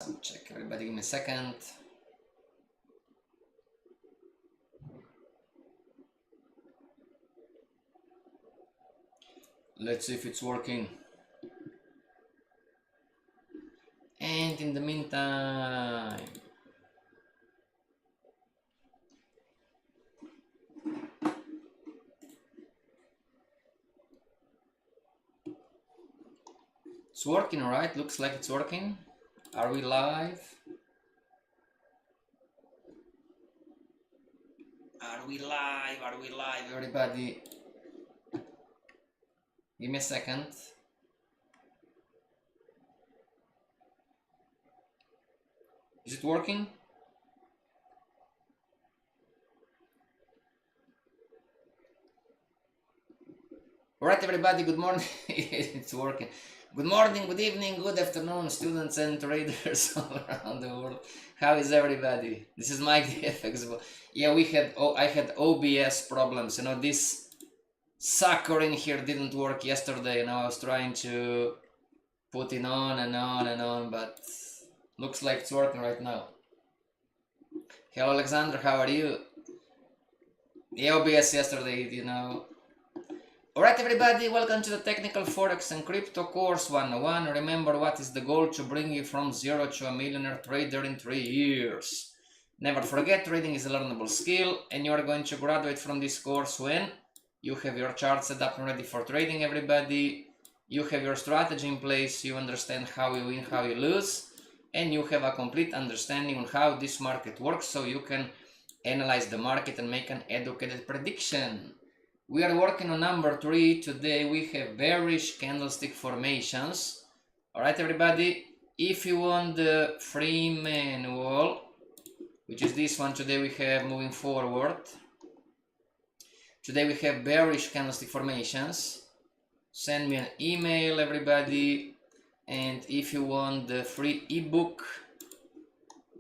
Check, everybody give me a second. Let's see if it's working. And in the meantime, it's working, right? Looks like it's working. Are we live? Are we live? Are we live, everybody? Give me a second. Is it working? Alright, everybody, good morning. It's working. Good morning, good evening, good afternoon, students and traders all around the world. How is everybody? This is Mike the FX. Yeah, I had OBS problems. You know, this sucker in here didn't work yesterday. You know, I was trying to put it on and on and on, but looks like it's working right now. Hello, Alexander, how are you? The OBS yesterday, you know. Alright, everybody, welcome to the Technical Forex and Crypto Course 101. Remember, what is the goal? To bring you from zero to a millionaire trader in 3 years. Never forget, trading is a learnable skill, and you are going to graduate from this course when you have your chart set up and ready for trading, everybody. You have your strategy in place, you understand how you win, how you lose, and you have a complete understanding on how this market works, so you can analyze the market and make an educated prediction. We are working on number 3. Today we have bearish candlestick formations. Alright, everybody, if you want the free manual, which is this one, today we have moving forward. Today we have bearish candlestick formations. Send me an email, everybody. And if you want the free ebook,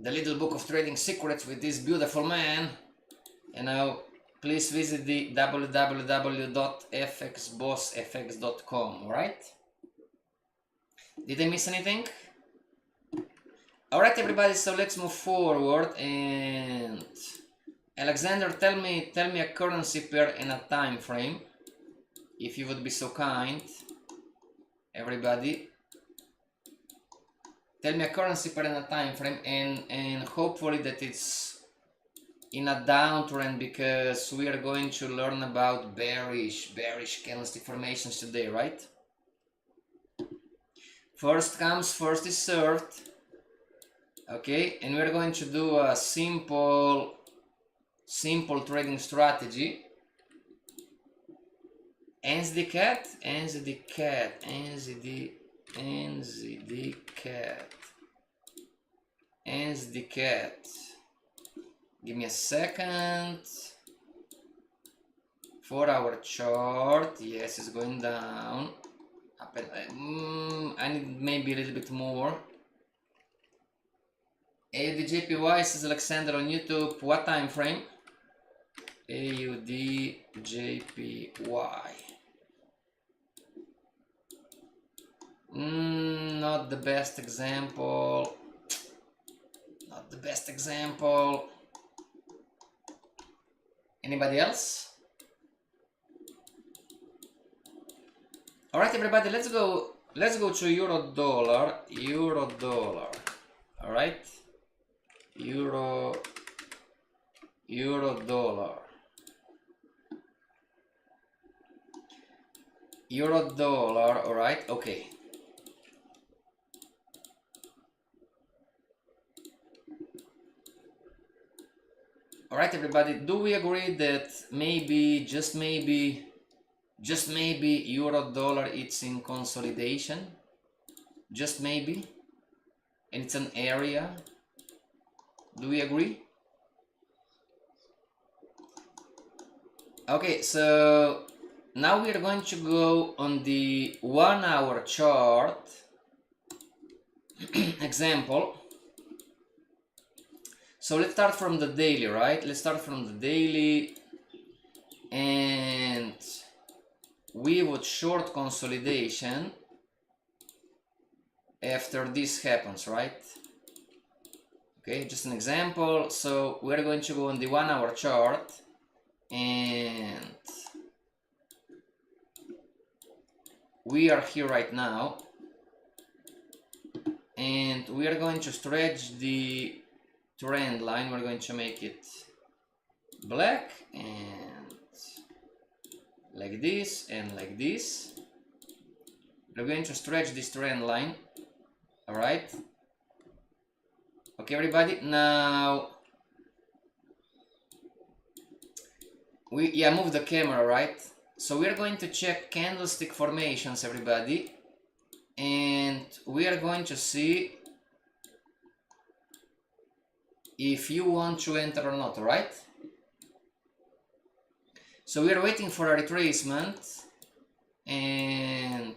the little book of trading secrets with this beautiful man, you know, please visit the www.fxbossfx.com, right? Did I miss anything? Alright, everybody, so let's move forward. And Alexander, tell me a currency pair and a time frame, if you would be so kind. Everybody, tell me a currency pair and a time frame, and hopefully that it's in a downtrend, because we are going to learn about bearish candlestick formations today, right? First comes, first is served. Okay, and we're going to do a simple trading strategy. Ends the cat, ends the cat, ends the cat, ends the cat. Give me a second. For our chart, yes, it's going down. Up and, I need maybe a little bit more. AUDJPY, says Alexander on YouTube. What time frame? AUDJPY. Not the best example. Not the best example. Anybody else? Alright, everybody, let's go to euro dollar. Alright, euro dollar. Alright, okay. Alright, everybody, do we agree that maybe, just maybe euro dollar it's in consolidation? Just maybe? And it's an area? Do we agree? Okay, so now we are going to go on the 1 hour chart example. So let's start from the daily, right? Let's start from the daily, and we would short consolidation after this happens, right? Okay, just an example. So we're going to go on the 1 hour chart, and we are here right now, and we are going to stretch the trend line. We're going to make it black and like this and like this. We're going to stretch this trend line. All right. Okay, everybody. Now move the camera, right? So we are going to check candlestick formations, everybody, and we are going to see if you want to enter or not, right? So we are waiting for a retracement, and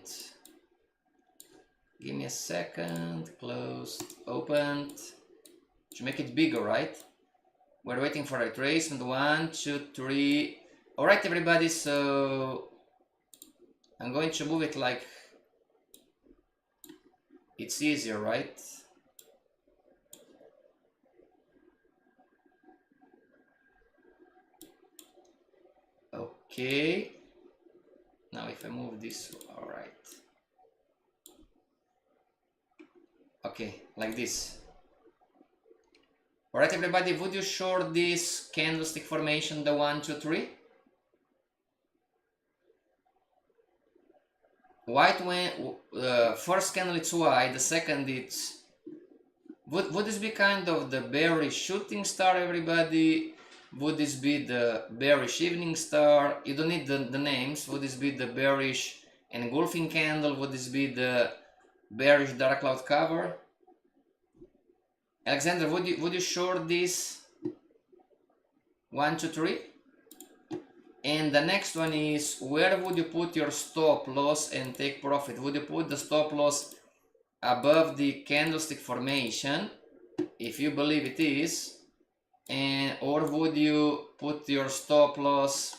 give me a second. Closed, opened, to make it bigger, right? We're waiting for a retracement. 1, 2, 3. All right, everybody. So I'm going to move it like it's easier, right? Okay. Now if I move this, all right. Okay, like this. All right, everybody, would you short this candlestick formation, the 1, 2, 3? White when first candle it's white, the second it's would this be kind of the bearish shooting star, everybody? Would this be the bearish evening star? You don't need the names. Would this be the bearish engulfing candle? Would this be the bearish dark cloud cover? Alexander, would you short this 1, 2, 3? And the next one is, where would you put your stop loss and take profit? Would you put the stop loss above the candlestick formation, if you believe it is, and or would you put your stop loss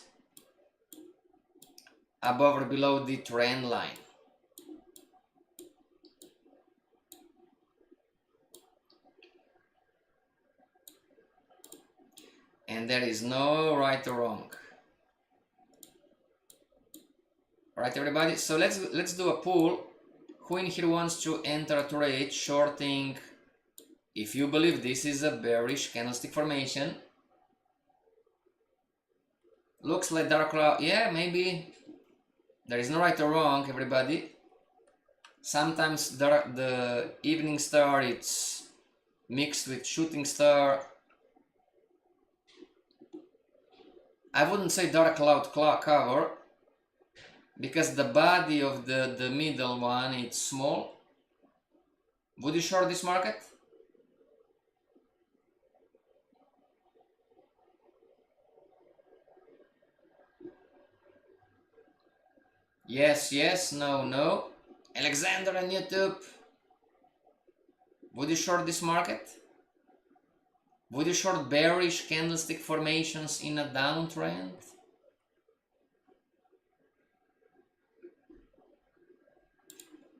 above or below the trend line? And there is no right or wrong. All right, everybody. So let's do a poll. Who in here wants to enter a trade shorting, if you believe this is a bearish candlestick formation? Looks like dark cloud. Yeah, maybe. There is no right or wrong, everybody. Sometimes the evening star it's mixed with shooting star. I wouldn't say dark cloud cover, because the body of the middle one it's small. Would you short this market? Yes, yes, no, no. Alexander on YouTube, would you short this market? Would you short bearish candlestick formations in a downtrend?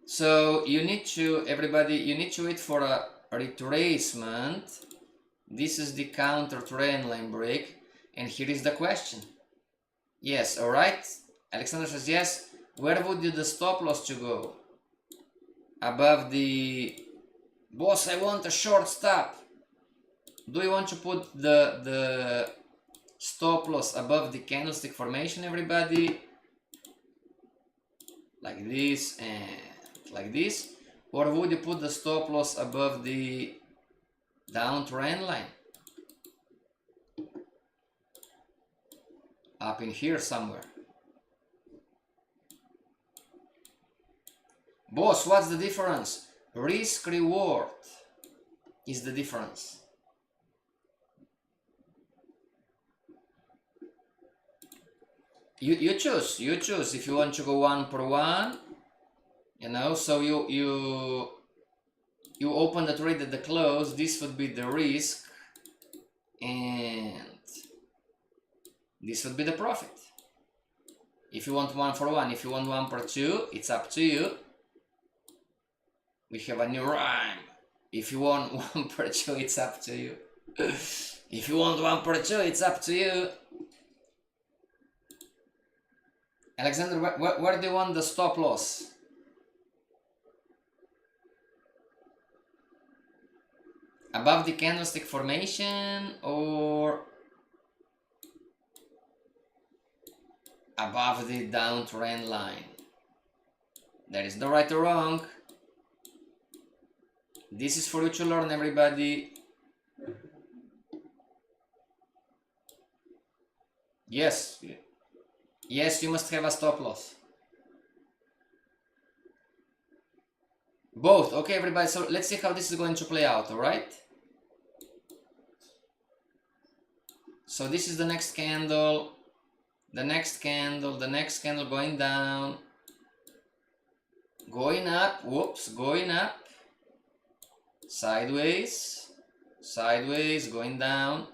So you need to, everybody, you need to wait for a retracement. This is the counter trend line break, and here is the question. Yes, all right. Alexander says yes. Where would you the stop loss to go? Above the boss, I want a short stop. Do you want to put the stop loss above the candlestick formation, everybody? Like this and like this? Or would you put the stop loss above the downtrend line? Up in here somewhere. Boss, what's the difference? Risk reward is the difference. You choose if you want to go 1 per 1, you know. So you open the trade at the close. This would be the risk, and this would be the profit. If you want 1 for 1, if you want 1 per 2, it's up to you. We have a new rhyme. If you want one per two, it's up to you. If you want one per two, it's up to you. Alexander, where do you want the stop loss? Above the candlestick formation or above the downtrend line? There is no right or wrong. This is for you to learn, everybody. Yes. Yes, you must have a stop loss. Both. Okay, everybody. So let's see how this is going to play out, all right? So this is the next candle, the next candle, the next candle going down, going up, whoops, going up, sideways, sideways, going down,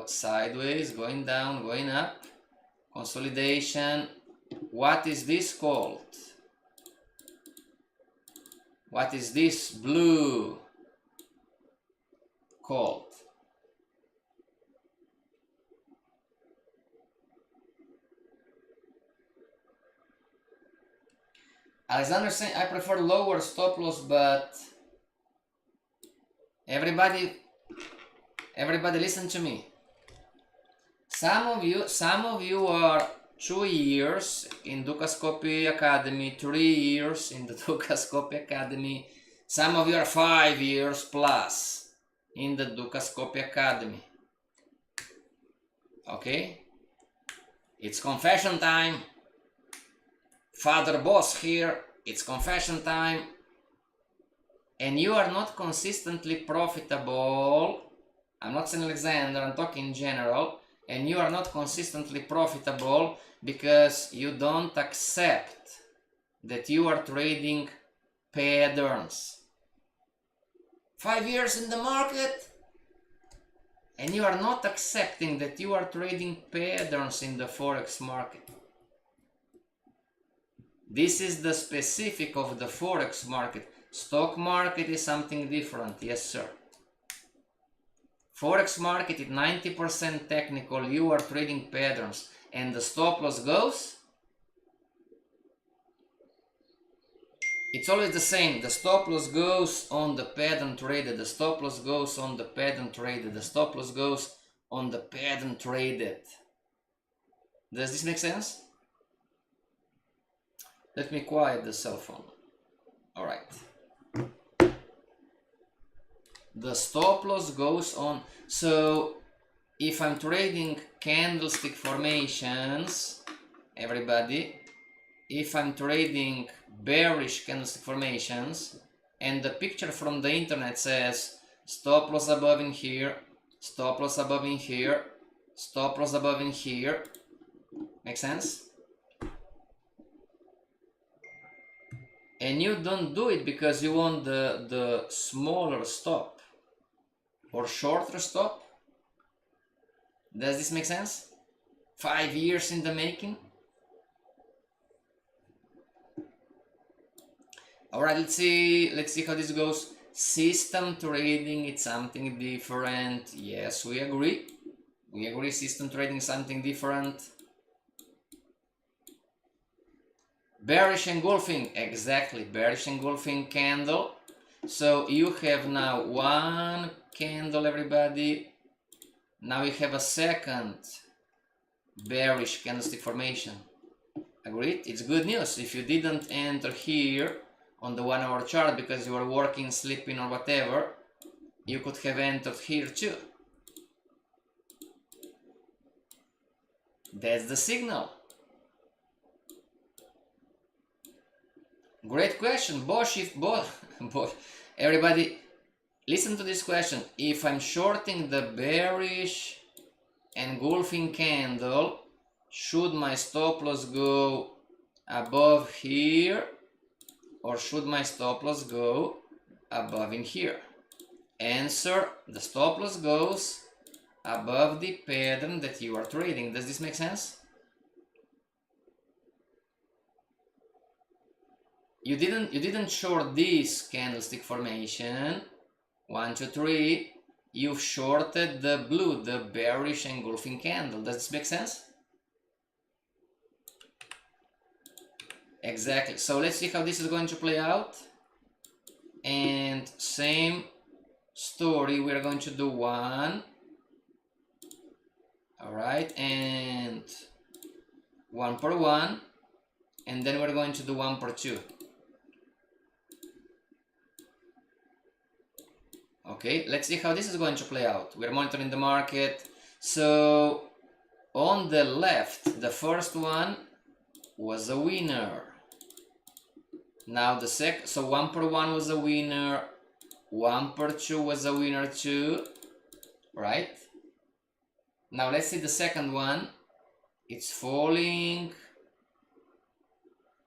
sideways, going down, going up, consolidation. What is this called? What is this blue called? Alexander saying I prefer lower stop loss, but everybody listen to me. Some of you are 2 years in Dukascopy Academy, 3 years in the Dukascopy Academy. Some of you are 5 years plus in the Dukascopy Academy. Okay? It's confession time. Father Boss here. It's confession time. And you are not consistently profitable. I'm not saying Alexander, I'm talking in general. And you are not consistently profitable because you don't accept that you are trading patterns. 5 years in the market and you are not accepting that you are trading patterns in the Forex market. This is the specific of the Forex market. Stock market is something different, yes sir. Forex market is 90% technical, you are trading patterns, and the stop loss goes, it's always the same, the stop loss goes on the pattern traded, the stop loss goes on the pattern traded, the stop loss goes on the pattern traded. Does this make sense? Let me quiet the cell phone. Alright. The stop loss goes on. So if I'm trading candlestick formations, everybody, if I'm trading bearish candlestick formations and the picture from the internet says stop loss above in here, stop loss above in here, stop loss above in here, make sense? And you don't do it because you want the smaller stop or shorter stop. Does this make sense? 5 years in the making. All right, let's see how this goes. System trading, it's something different. Yes, we agree. We agree system trading is something different. Bearish engulfing, exactly, bearish engulfing candle. So you have now one candle, everybody. Now you have a second bearish candlestick formation. Agreed? It's good news. If you didn't enter here on the 1 hour chart because you were working, sleeping or whatever, you could have entered here too. That's the signal. Great question, Bosch. Everybody, listen to this question. If I'm shorting the bearish engulfing candle, should my stop loss go above here or should my stop loss go above in here? Answer, the stop loss goes above the pattern that you are trading. Does this make sense? you didn't short this candlestick formation. 1, 2, 3. You've shorted the blue, the bearish engulfing candle. Does this make sense? Exactly. So let's see how this is going to play out. And same story. We're going to do 1. All right, and 1 per 1, and then we're going to do 1 per 2. Okay, let's see how this is going to play out. We're monitoring the market. So on the left, the first one was a winner. Now the second, so 1 per 1 was a winner, 1 per 2 was a winner too, right? Now let's see the second one. It's falling,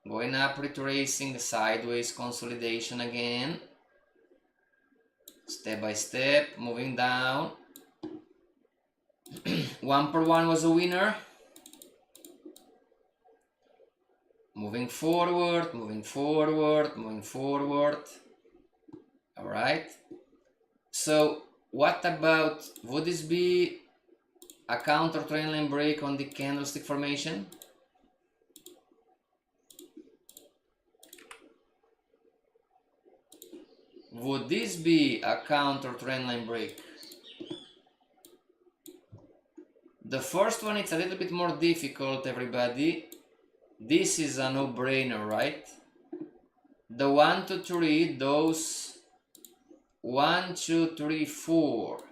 going up, retracing, sideways consolidation again, step by step, moving down. 1 per 1 was a winner, moving forward, moving forward, moving forward. All right, so what about, would this be a counter trendline break on the candlestick formation? Would this be a counter trendline break? The first one, it's a little bit more difficult, everybody. This is a no-brainer, right? The 1, 2, 3, those 1, 2, 3, 4.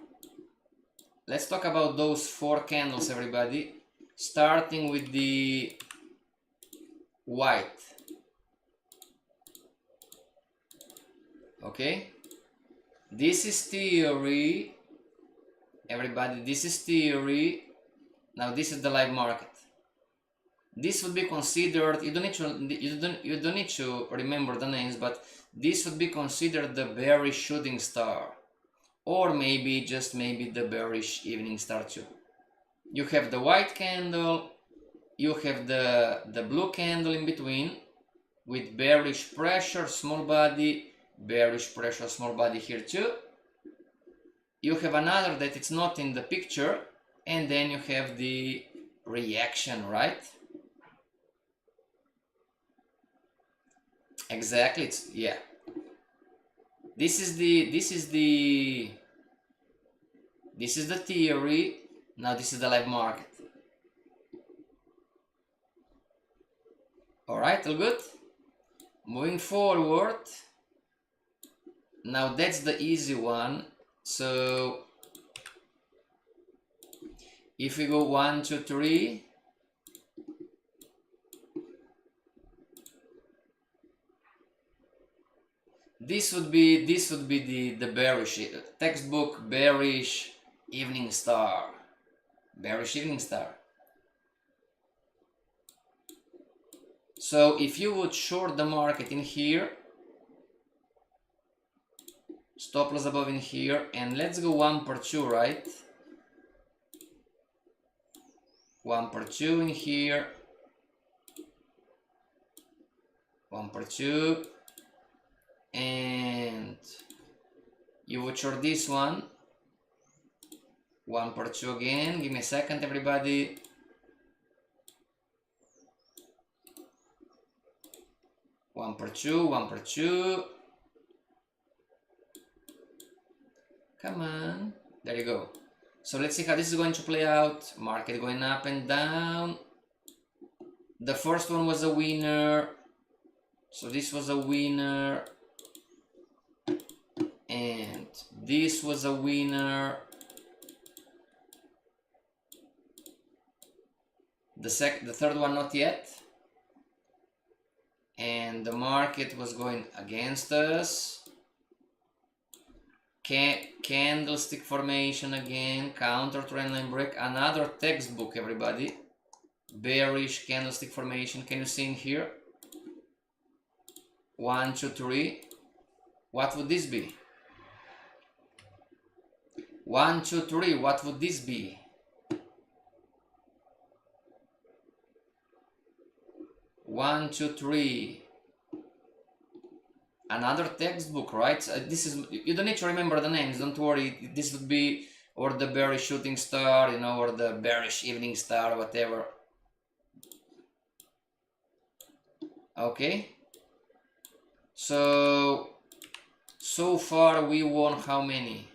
Let's talk about those 4 candles, everybody. Starting with the white. Okay? This is theory. Everybody, this is theory. Now this is the live market. This would be considered, you don't need to remember the names, but this would be considered the bearish shooting star. Or maybe, just maybe, the bearish evening star too. You have the white candle, you have the blue candle in between, with bearish pressure, small body, bearish pressure, small body here too. You have another that it's not in the picture, and then you have the reaction, right? Exactly, it's, yeah. This is the theory. Now this is the live market. All right, all good. Moving forward. Now that's the easy one. So if we go 1, 2, 3. This would be the bearish, textbook bearish evening star. Bearish evening star. So if you would short the market in here, stop loss above in here, and let's go 1 per 2, right? 1 per 2 in here, 1 per 2. And you would short this one, 1 per 2 again. Give me a second, everybody. One per 2, 1 per 2. Come on, there you go. So let's see how this is going to play out. Market going up and down. The first one was a winner, so this was a winner. And this was a winner. The third one not yet. And the market was going against us. Candlestick formation again, counter trendline break, another textbook, everybody. Bearish candlestick formation. Can you see in here? 1, 2, 3. What would this be? 1, 2, 3, what would this be? One, two, three. another textbook, right? This is, you don't need to remember the names, don't worry. This would be, or the bearish shooting star, you know, or the bearish evening star, whatever. Okay, so far we won how many?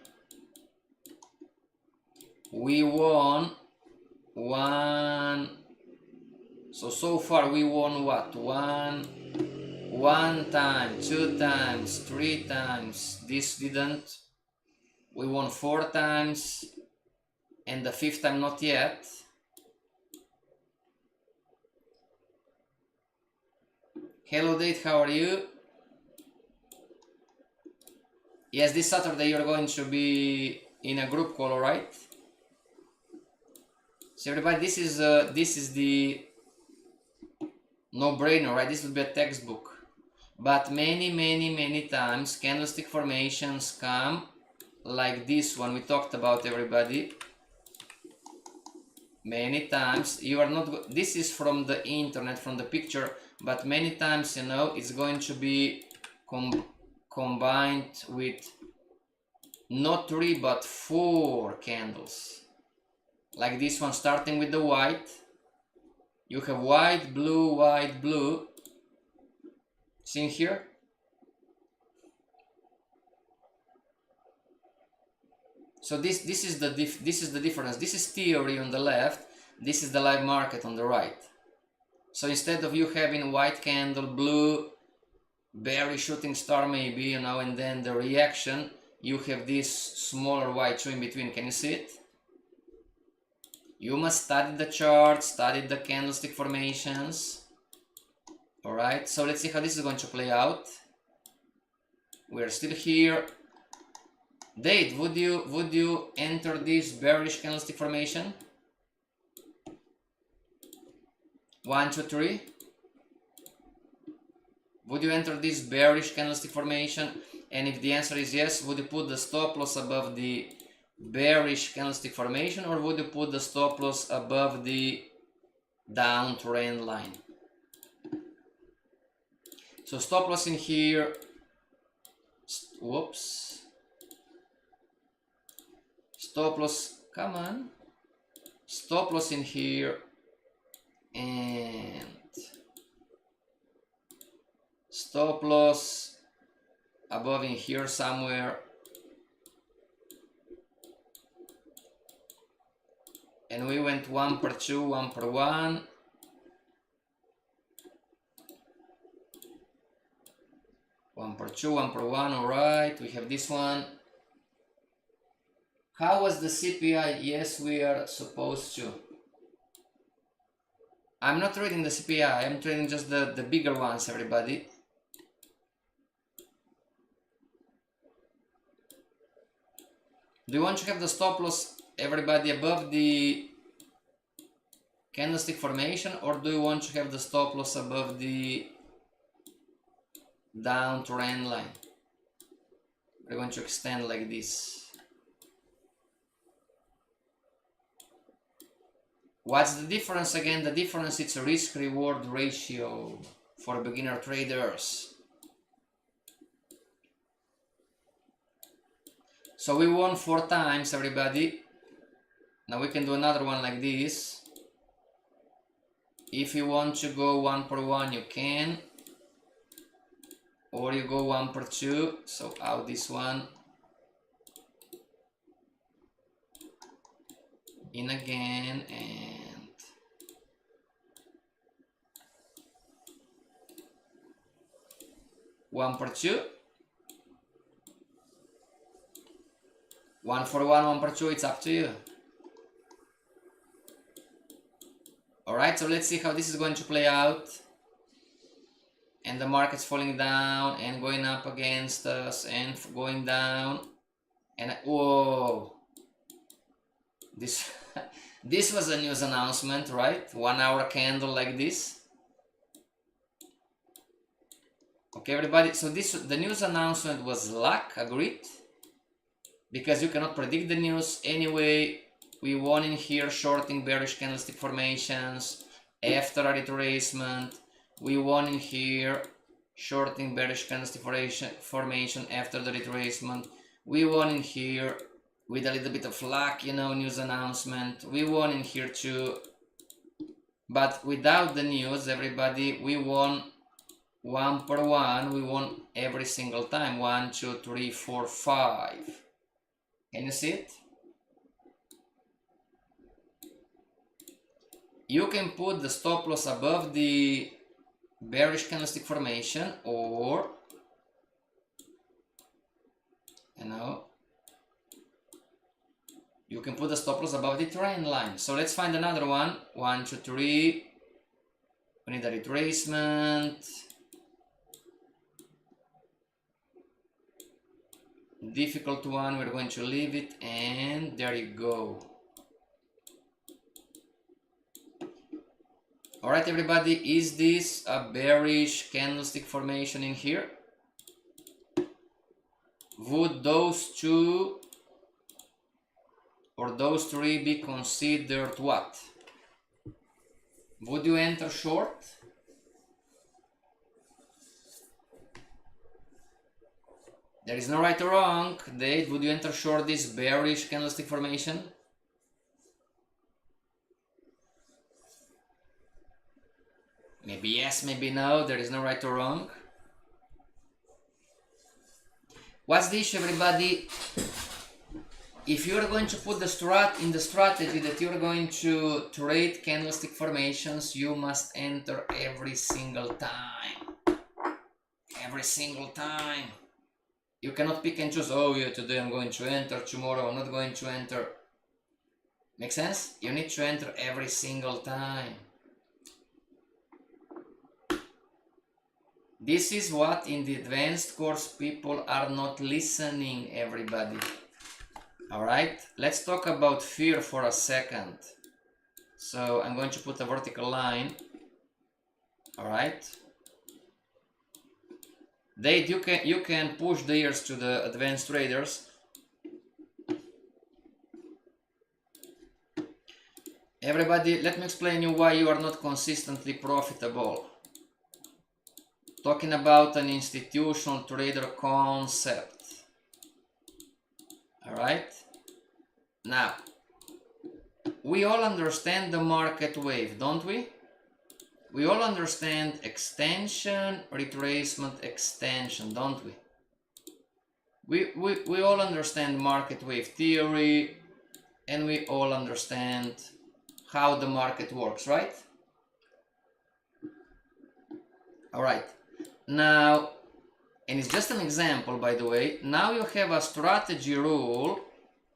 We won one. So far we won what? One time, two times, three times. This didn't. We won 4 times, and the 5th time not yet. Hello Date, how are you? Yes, this Saturday you're going to be in a group call, right? So everybody, this is the no-brainer, right? This would be a textbook. But many times candlestick formations come like this one we talked about, everybody. Many times you are not, this is from the internet, from the picture, but many times, you know, it's going to be combined with not 3 but 4 candles, like this one, starting with the white. You have white, blue. See here? So this is the difference. This is theory on the left. This is the live market on the right. So instead of you having white candle, blue, bearish shooting star maybe, you know, and then the reaction, you have this smaller white shoe in between. Can you see it? You must study the chart, study the candlestick formations. Alright, so let's see how this is going to play out. We're still here. Date, would you enter this bearish candlestick formation? 1, 2, 3. Would you enter this bearish candlestick formation? And if the answer is yes, would you put the stop loss above the bearish candlestick formation, or would you put the stop loss above the downtrend line? So stop loss in here. Whoops. Stop loss, come on. Stop loss in here, and stop loss above in here somewhere. And we went 1 per 2, 1 per 1. One per 2, 1 per 1, alright, we have this one. How was the CPI? Yes, we are supposed to. I'm not trading the CPI, I'm trading just the bigger ones, everybody. Do you want to have the stop loss, everybody, above the candlestick formation, or do you want to have the stop loss above the downtrend line? We're going to extend like this. What's the difference again? The difference is a risk-reward ratio for beginner traders. So we won 4 times, everybody. Now we can do another one like this. If you want to go 1 per 1, you can. Or you go 1 per 2. So out this one. In again, and one per 2, 1 for 1, 1 per 2, it's up to you. Alright, so let's see how this is going to play out. And the market's falling down and going up against us and going down. And whoa! This was a news announcement, right? 1 hour candle like this. Okay, everybody, so the news announcement was luck, agreed? Because you cannot predict the news. Anyway, we won in here, shorting bearish candlestick formations after a retracement. We won in here, shorting bearish candlestick formation after the retracement. We won in here with a little bit of luck, you know, news announcement. We won in here too, but without the news, everybody, we won 1 per 1. We won every single time. 1, 2, 3, 4, 5. Can you see it? You can put the stop loss above the bearish candlestick formation, or, you know, you can put the stop loss above the trend line. So let's find another one. 1, 2, 3. We need a retracement. Difficult one, we're going to leave it, and there you go. Alright everybody, is this a bearish candlestick formation in here? Would those two or those three be considered what? Would you enter short? There is no right or wrong. Dave, would you enter short this bearish candlestick formation? Maybe yes, maybe no. There is no right or wrong. What's the issue, everybody? If you're going to put the strategy that you're going to trade candlestick formations, you must enter every single time. Every single time. You cannot pick and choose, oh yeah, today I'm going to enter, tomorrow I'm not going to enter. Make sense? You need to enter every single time. This is what in the advanced course people are not listening, everybody. Alright, let's talk about fear for a second. So I'm going to put a vertical line. Alright. Dave, you can push the ears to the advanced traders. Everybody, let me explain you why you are not consistently profitable. Talking about an institutional trader concept. Alright? Now, we all understand the market wave, don't we? We all understand extension, retracement, extension, don't we? We all understand market wave theory, and we all understand how the market works, right? Alright. Now, and it's just an example, by the way. Now you have a strategy rule,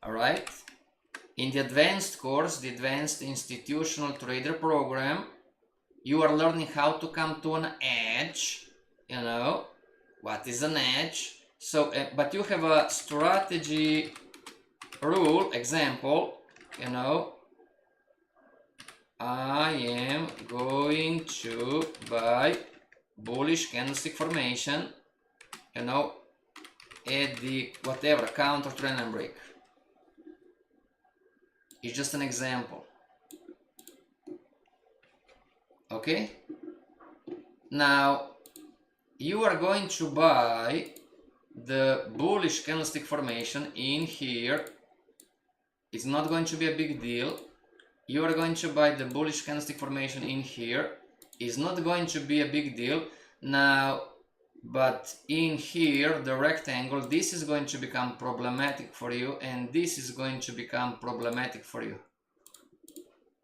alright? In the advanced course, the Advanced Institutional Trader Program, you are learning how to come to an edge. You know, what is an edge? So, but you have a strategy rule, example, you know, I am going to buy bullish candlestick formation, you know, at the whatever counter trend and break. It's just an example. Okay, now you are going to buy the bullish candlestick formation in here. It's not going to be a big deal. You are going to buy the bullish candlestick formation in here. It's not going to be a big deal. Now, but in here, the rectangle, this is going to become problematic for you, and this is going to become problematic for you.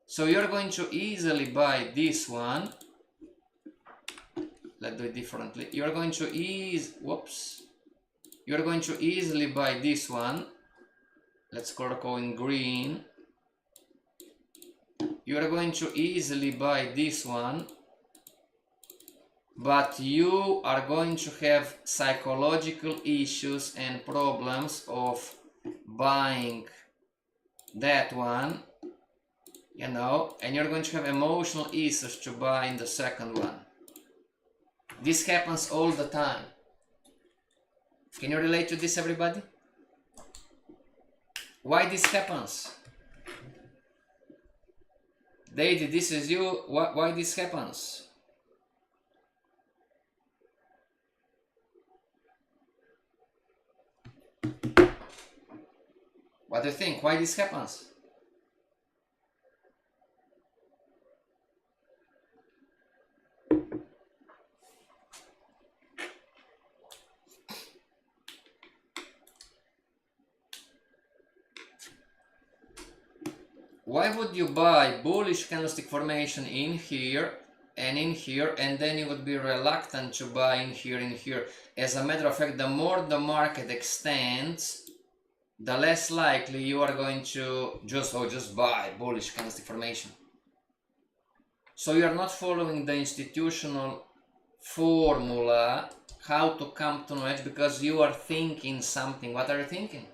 So you're going to easily buy this one. Let's do it differently. You're going to You're going to easily buy this one. Let's color code in green. You're going to easily buy this one. But you are going to have psychological issues and problems of buying that one. You know, and you're going to have emotional issues to buy in the second one. This happens all the time. Can you relate to this, everybody? Why this happens? Daddy, this is you. Why this happens? What do you think? Why this happens? Why would you buy bullish candlestick formation in here, and then you would be reluctant to buy in here? As a matter of fact, the more the market extends, the less likely you are going to just buy bullish candlestick formation. So you are not following the institutional formula how to come to no edge, because you are thinking something. What are you thinking?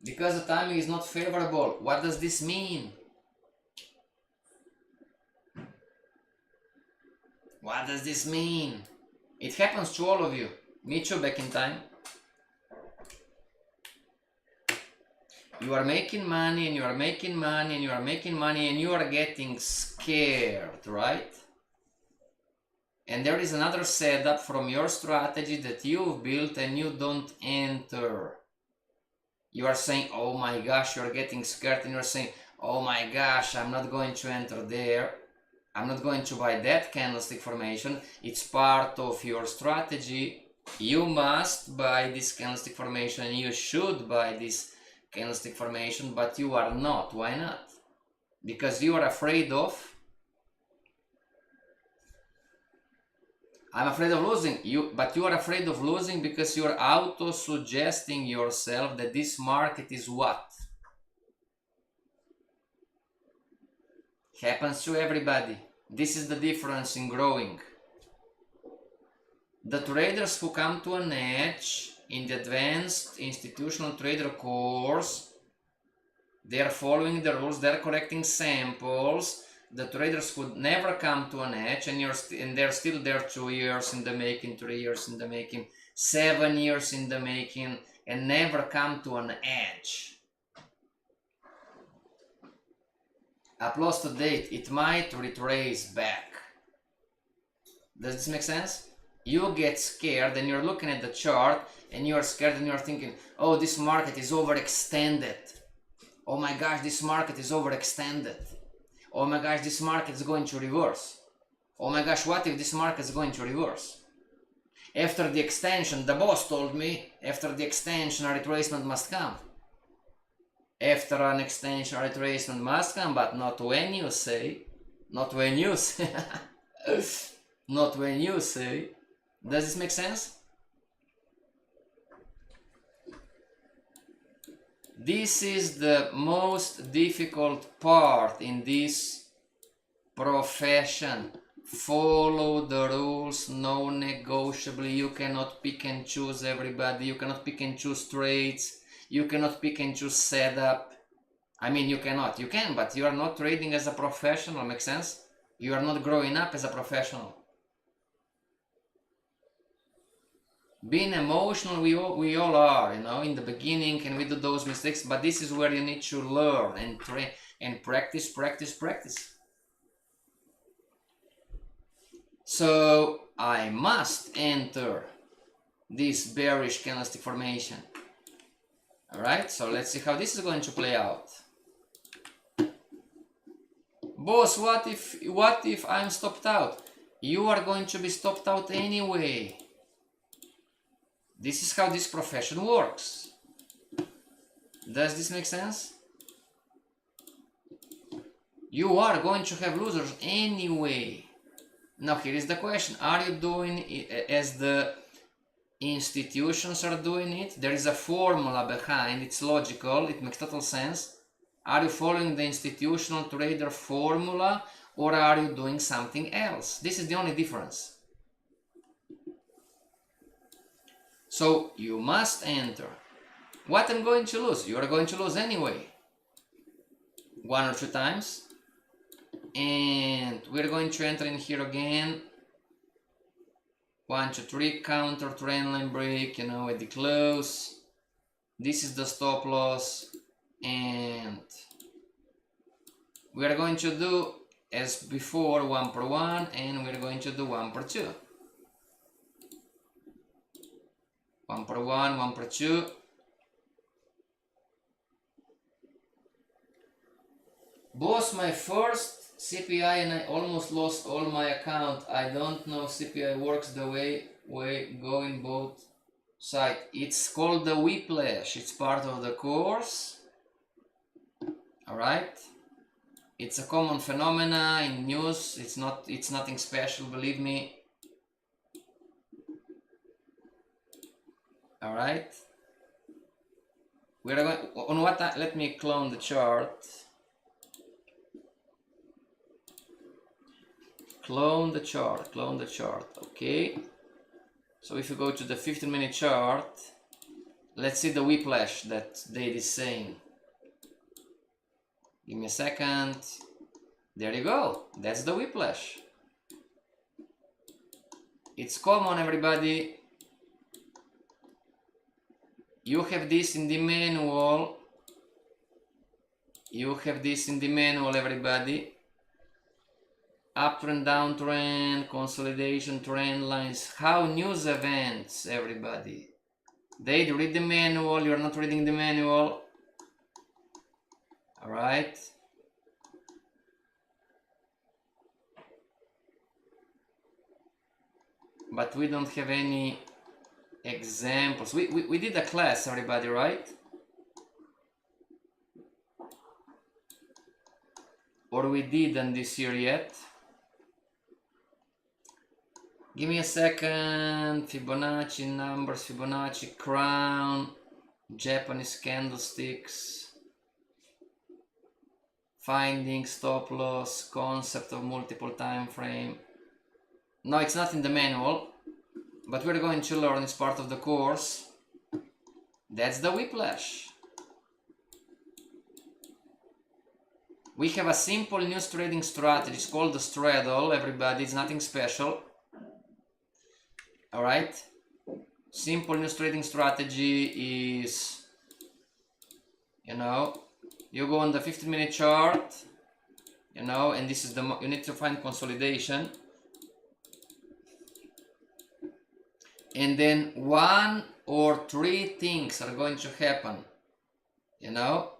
Because the timing is not favorable. What does this mean? What does this mean? It happens to all of you. Me too, back in time. You are making money, and you are making money, and you are making money, and you are getting scared, right? And there is another setup from your strategy that you've built and you don't enter. You are saying, oh my gosh, you are getting scared, and you are saying, oh my gosh, I'm not going to enter there. I'm not going to buy that candlestick formation. It's part of your strategy. You must buy this candlestick formation. You should buy this candlestick formation, but you are not. Why not? Because you are afraid of... I'm afraid of losing. But you are afraid of losing because you are auto-suggesting yourself that this market is what? Happens to everybody. This is the difference in growing. The traders who come to an edge in the advanced institutional trader course, they are following the rules, they are correcting samples. The traders who never come to an edge, and they're still there 2 years in the making, 3 years in the making, 7 years in the making, and never come to an edge. Applause to date, it might retrace back. Does this make sense? You get scared and you're looking at the chart and you're scared and you're thinking, oh, this market is overextended. Oh my gosh, this market is overextended. Oh my gosh, this market is going to reverse. Oh my gosh, what if this market is going to reverse? After the extension, the boss told me, after the extension, a retracement must come. After an extension, a retracement must come, but not when you say. Not when you say. Not when you say. Does this make sense? This is the most difficult part in this profession. Follow the rules, non-negotiably. You cannot pick and choose everybody. You cannot pick and choose trades. You cannot pick and choose setup. I mean, you cannot. You can, but you are not trading as a professional. Make sense? You are not growing up as a professional. Being emotional, we all are, you know, in the beginning, and we do those mistakes, but this is where you need to learn and train and practice. So I must enter this bearish candlestick formation. Alright, so let's see how this is going to play out. Boss, what if I'm stopped out? You are going to be stopped out anyway. This is how this profession works. Does this make sense? You are going to have losers anyway. Now here is the question. Are you doing it as the institutions are doing it? There is a formula behind. It's logical. It makes total sense. Are you following the institutional trader formula, or are you doing something else? This is the only difference. So you must enter. What I'm going to lose? You are going to lose anyway. 1 or 2 times. And we're going to enter in here again. 1, 2, 3, counter trend line break, you know, at the close. This is the stop loss. And we are going to do as before 1 per 1, and we're going to do 1 per 2. 1 per 1, 1 per 2. Both my first CPI and I almost lost all my account. I don't know if CPI works the way going both sides. It's called the whiplash. It's part of the course. Alright. It's a common phenomena in news. It's nothing special, believe me. Alright. We're going on what let me clone the chart. Clone the chart, okay. So if you go to the 15-minute chart, let's see the whiplash that Dave is saying. Give me a second. There you go. That's the whiplash. It's common, everybody. You have this in the manual. Everybody. Uptrend, downtrend, consolidation, trend lines. How news events, everybody. They read the manual. You're not reading the manual. All right. But we don't have any examples. We did a class, everybody, right? Or we didn't this year yet? Give me a second. Fibonacci numbers, Fibonacci crown, Japanese candlesticks, finding stop loss, concept of multiple time frame. No, it's not in the manual, but we're going to learn. It's part of the course. That's the whiplash. We have a simple news trading strategy. It's called the straddle, everybody. It's nothing special. All right. Simple news trading strategy is, you go on the 15-minute chart, and this is you need to find consolidation. And then 1 or 3 things are going to happen.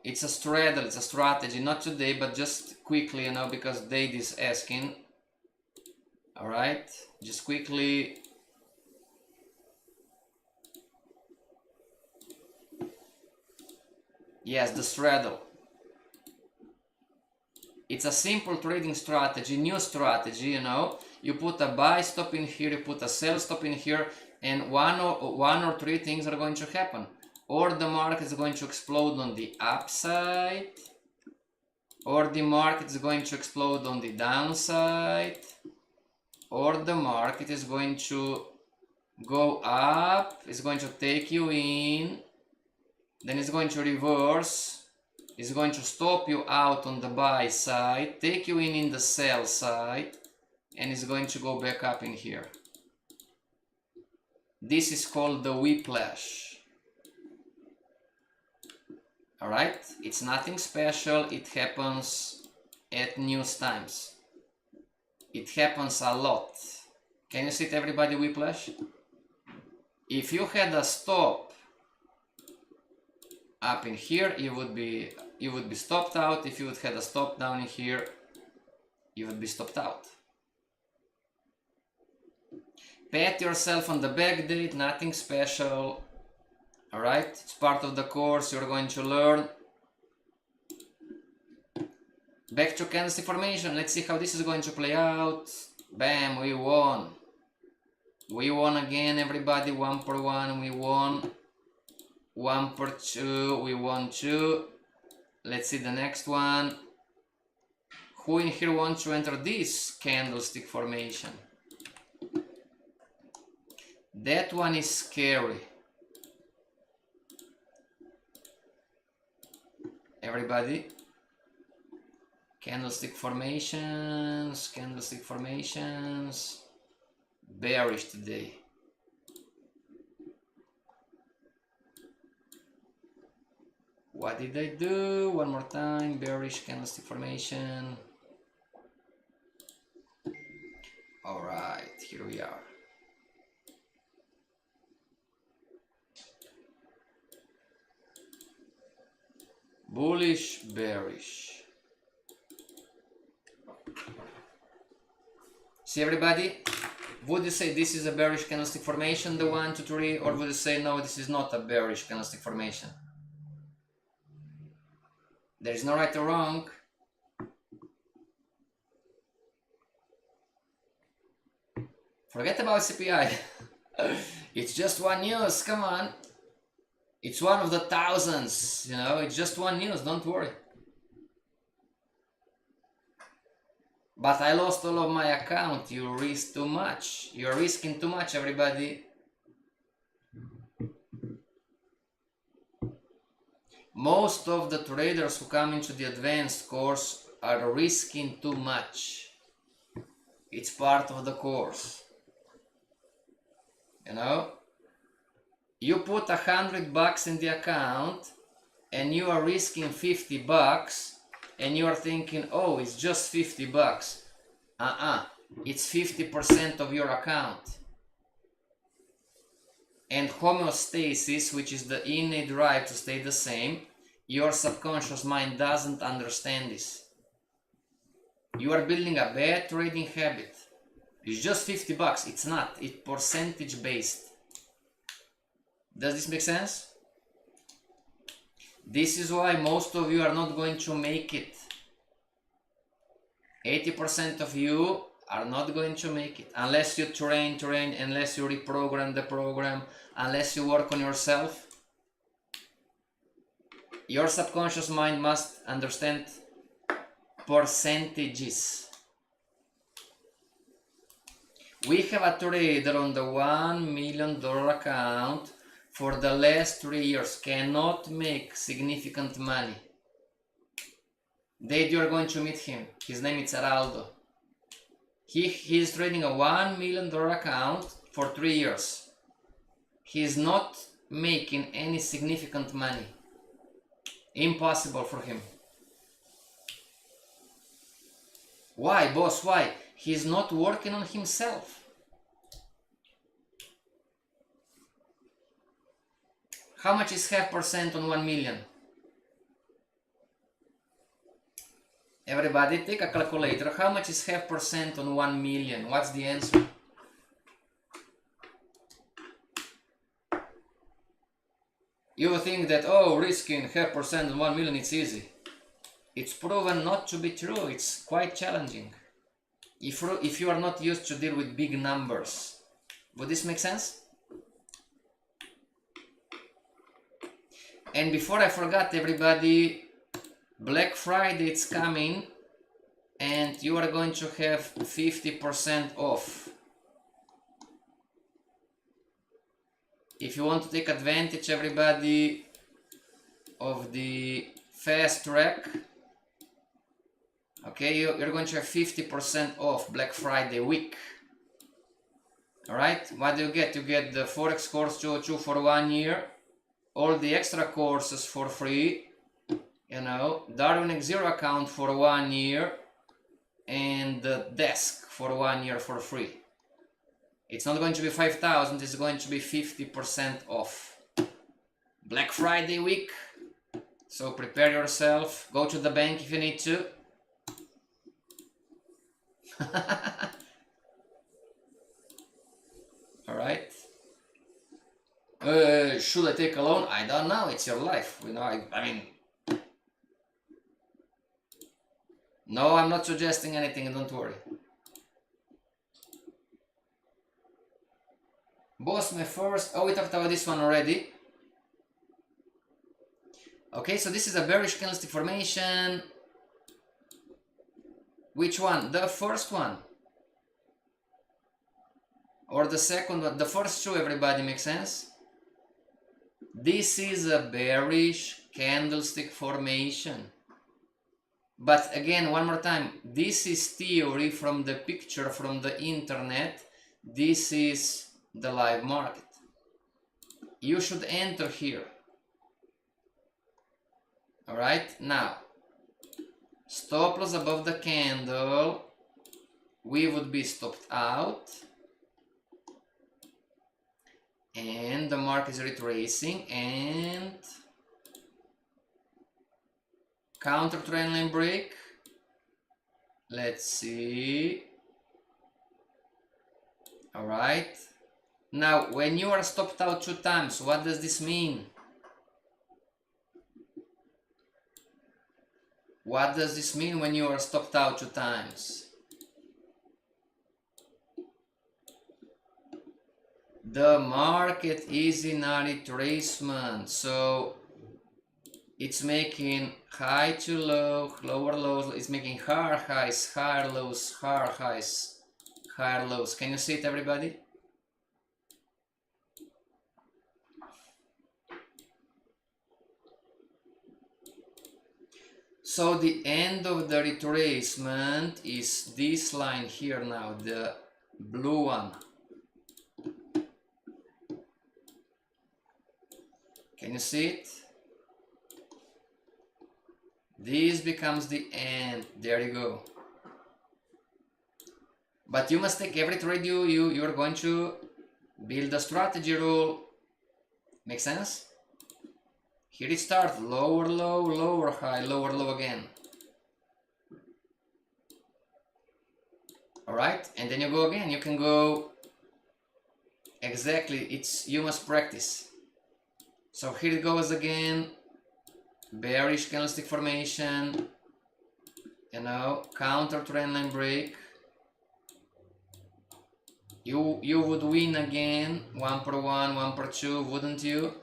It's a straddle, it's a strategy, not today, but just quickly, because Dade is asking. All right, just quickly. Yes, the straddle. It's a simple trading strategy, new strategy, You put a buy stop in here, you put a sell stop in here, and one or 3 things are going to happen. Or the market is going to explode on the upside, or the market is going to explode on the downside, or the market is going to go up, it's going to take you in, then it's going to reverse, it's going to stop you out on the buy side, take you in the sell side, and it's going to go back up in here. This is called the whiplash. Alright, it's nothing special, it happens at news times. It happens a lot. Can you see it, everybody, whiplash? If you had a stop up in here, you would be stopped out. If you would had a stop down in here, you would be stopped out. Pat yourself on the back date, nothing special. Alright, it's part of the course, you're going to learn. Back to candlestick formation, let's see how this is going to play out. Bam, we won. We won again, everybody, 1 per 1, we won. 1 per 2, we won 2. Let's see the next one. Who in here wants to enter this candlestick formation? That one is scary. Everybody, candlestick formations, bearish today. What did I do? One more time, bearish candlestick formation. All right, here we are. Bullish, bearish. See everybody? Would you say this is a bearish candlestick formation, the 1, 2, 3, or would you say no, this is not a bearish candlestick formation? There is no right or wrong. Forget about CPI. It's just one news, come on. It's one of the thousands, you know, it's just one news, don't worry. But I lost all of my account, you risk too much. You're risking too much, everybody. Most of the traders who come into the advanced course are risking too much. It's part of the course. You know? You put $100 in the account and you are risking $50 and you are thinking, oh, it's just $50. It's 50% of your account. And homeostasis, which is the innate drive to stay the same, your subconscious mind doesn't understand this. You are building a bad trading habit. It's just $50. It's not. It's percentage based. Does this make sense? This is why most of you are not going to make it. 80% of you are not going to make it unless you train, unless you reprogram the program, unless you work on yourself. Your subconscious mind must understand percentages. We have a trader on the $1 million account for the last 3 years, cannot make significant money. Date you are going to meet him. His name is Araldo. He is trading a $1 million account for 3 years. He is not making any significant money. Impossible for him. Why, boss? Why? He's not working on himself. How much is 0.5% on 1 million? Everybody take a calculator. How much is 0.5% on 1 million? What's the answer? You think that, oh, risking 0.5% on 1 million, it's easy. It's proven not to be true. It's quite challenging. If you are not used to deal with big numbers. Would this make sense? And before I forgot, everybody, Black Friday it's coming and you are going to have 50% off. If you want to take advantage, everybody, of the fast track, okay, you're going to have 50% off Black Friday week. Alright, what do you get? You get the Forex course 202 for 1 year, all the extra courses for free, you know, Darwin X Zero account for 1 year, and the desk for 1 year for free. It's not going to be 5,000, it's going to be 50% off. Black Friday week, so prepare yourself, go to the bank if you need to. Alright. Should I take a loan? I don't know, it's your life, you know, I mean... No, I'm not suggesting anything, don't worry. Boss, my first... Oh, we talked about this one already. Okay, so this is a bearish candlestick formation. Which one? The first one. Or the second one? The first two, everybody, makes sense? This is a bearish candlestick formation. But again, one more time, this is theory from the picture from the internet. This is the live market. You should enter here. Alright, now, stop loss above the candle, we would be stopped out. And the market is retracing and Counter trend line break. Let's see. All right. Now, when you are stopped out 2 times, what does this mean? What does this mean when you are stopped out 2 times? The market is in a retracement, so it's making high to low, lower lows, it's making higher highs, higher lows, higher highs, higher lows. Can you see it, everybody? So the end of the retracement is this line here now, the blue one. Can you see it? This becomes the end. There you go. But you must take every trade you're going to build a strategy rule. Make sense? Here it starts, lower low, lower high, lower low again. Alright, and then you go again. You can go exactly, you must practice. So here it goes again. Bearish candlestick formation, you know, counter trend line break. You would win again, 1 per 1, 1 per 2, wouldn't you?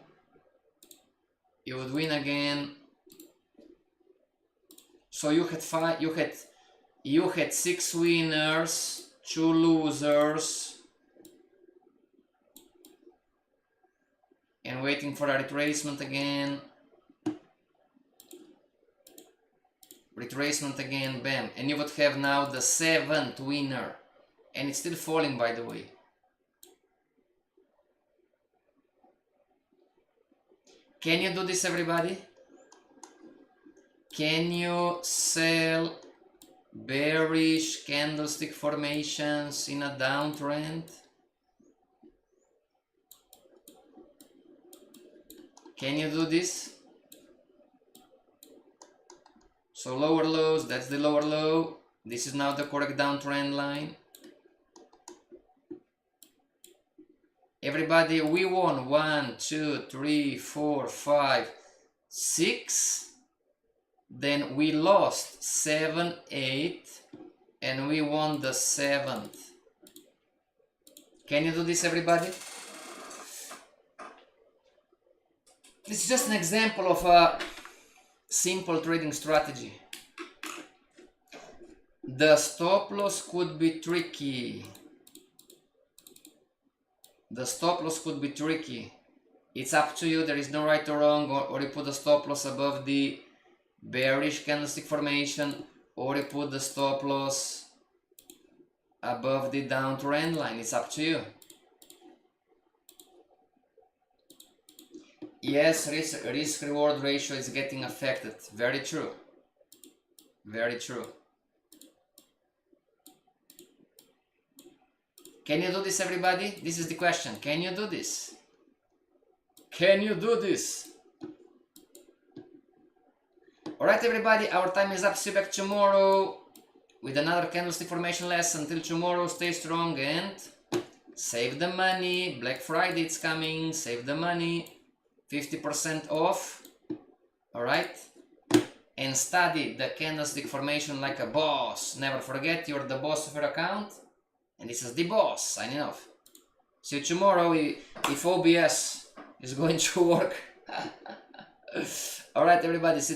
You would win again. So you had 6 winners, 2 losers, and waiting for a retracement again. Retracement again, bam, and you would have now the 7th winner, and it's still falling, by the way. Can you do this, everybody? Can you sell bearish candlestick formations in a downtrend? Can you do this? So lower lows, that's the lower low. This is now the correct downtrend line. Everybody, we won 1, 2, 3, 4, 5, 6. Then we lost 7, 8, and we won the 7th. Can you do this, everybody? This is just an example of a simple trading strategy. The stop loss could be tricky. The stop loss could be tricky. It's up to you. There is no right or wrong. Or you put the stop loss above the bearish candlestick formation, or you put the stop loss above the downtrend line. It's up to you. Yes, risk-reward ratio is getting affected. Very true. Very true. Can you do this, everybody? This is the question. Can you do this? Can you do this? Alright, everybody, our time is up. See you back tomorrow with another candlestick formation lesson. Until tomorrow, stay strong and save the money. Black Friday, it's coming. Save the money. 50% off. Alright? And study the candlestick formation like a boss. Never forget, you're the boss of your account. And this is the boss signing off. See you tomorrow if OBS is going to work. Alright, everybody, see you tomorrow.